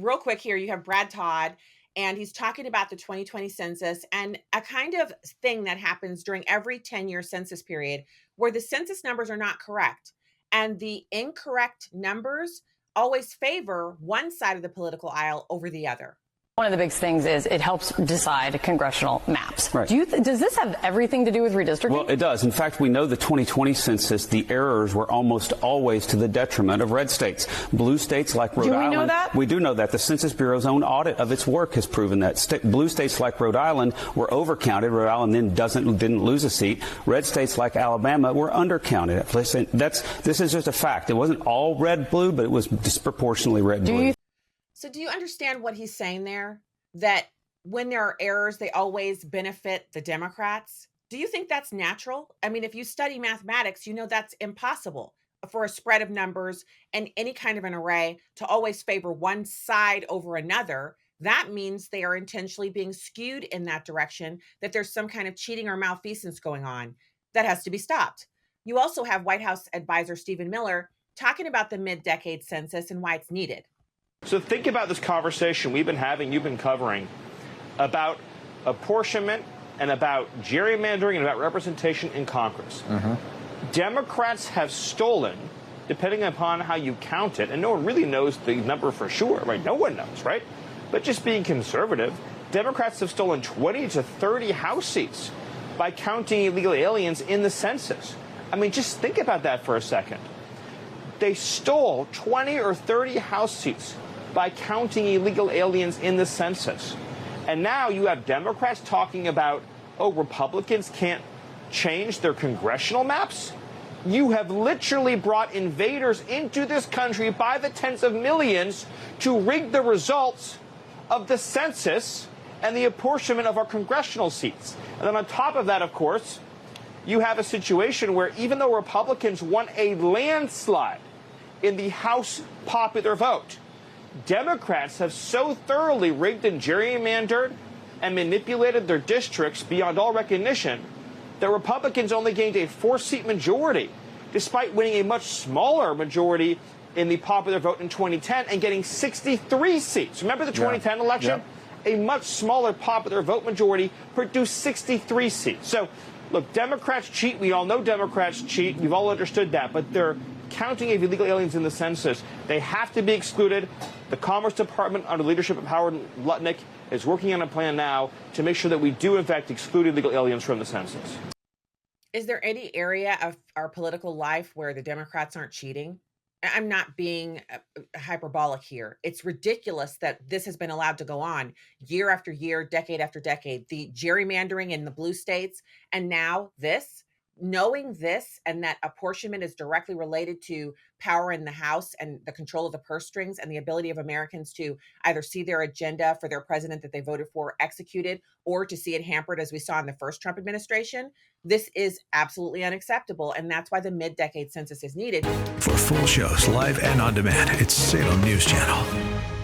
real quick here, you have Brad Todd, and he's talking about the 2020 census and a kind of thing that happens during every 10-year census period where the census numbers are not correct. And the incorrect numbers always favor one side of the political aisle over the other. One of the big things is it helps decide congressional maps. Right. Does this have everything to do with redistricting? Well, it does. In fact, we know the 2020 census, the errors were almost always to the detriment of red states. Blue states like Rhode Island. Do we know that? We do know that. The Census Bureau's own audit of its work has proven that. Blue states like Rhode Island were overcounted. Rhode Island then didn't lose a seat. Red states like Alabama were undercounted. This is just a fact. It wasn't all red-blue, but it was disproportionately red-blue. So do you understand what he's saying there? That when there are errors, they always benefit the Democrats? Do you think that's natural? I mean, if you study mathematics, you know that's impossible for a spread of numbers and any kind of an array to always favor one side over another. That means they are intentionally being skewed in that direction, that there's some kind of cheating or malfeasance going on. That has to be stopped. You also have White House advisor Stephen Miller talking about the mid-decade census and why it's needed. So think about this conversation we've been having, you've been covering, about apportionment and about gerrymandering and about representation in Congress. Democrats have stolen, depending upon how you count it, and no one really knows the number for sure, right? No one knows, right? But just being conservative, Democrats have stolen 20 to 30 House seats by counting illegal aliens in the census. I mean, just think about that for a second. They stole 20 or 30 House seats by counting illegal aliens in the census. And now you have Democrats talking about, oh, Republicans can't change their congressional maps? You have literally brought invaders into this country by the tens of millions to rig the results of the census and the apportionment of our congressional seats. And then on top of that, of course, you have a situation where even though Republicans won a landslide in the House popular vote, Democrats have so thoroughly rigged and gerrymandered and manipulated their districts beyond all recognition that Republicans only gained a 4-seat majority, despite winning a much smaller majority in the popular vote in 2010 and getting 63 seats. Remember the 2010 election? A much smaller popular vote majority produced 63 seats. So, look, Democrats cheat. We all know Democrats cheat. We've all understood that. But they're counting of illegal aliens in the census. They have to be excluded. The Commerce Department, under the leadership of Howard Lutnick, is working on a plan now to make sure that we do, in fact, exclude illegal aliens from the census. Is there any area of our political life where the Democrats aren't cheating? I'm not being hyperbolic here. It's ridiculous that this has been allowed to go on year after year, decade after decade. The gerrymandering in the blue states, and now this. Knowing this and that apportionment is directly related to power in the House and the control of the purse strings and the ability of Americans to either see their agenda for their president that they voted for executed or to see it hampered, as we saw in the first Trump administration, this is absolutely unacceptable. And that's why the mid-decade census is needed. For full shows, live and on demand, it's Salem News Channel.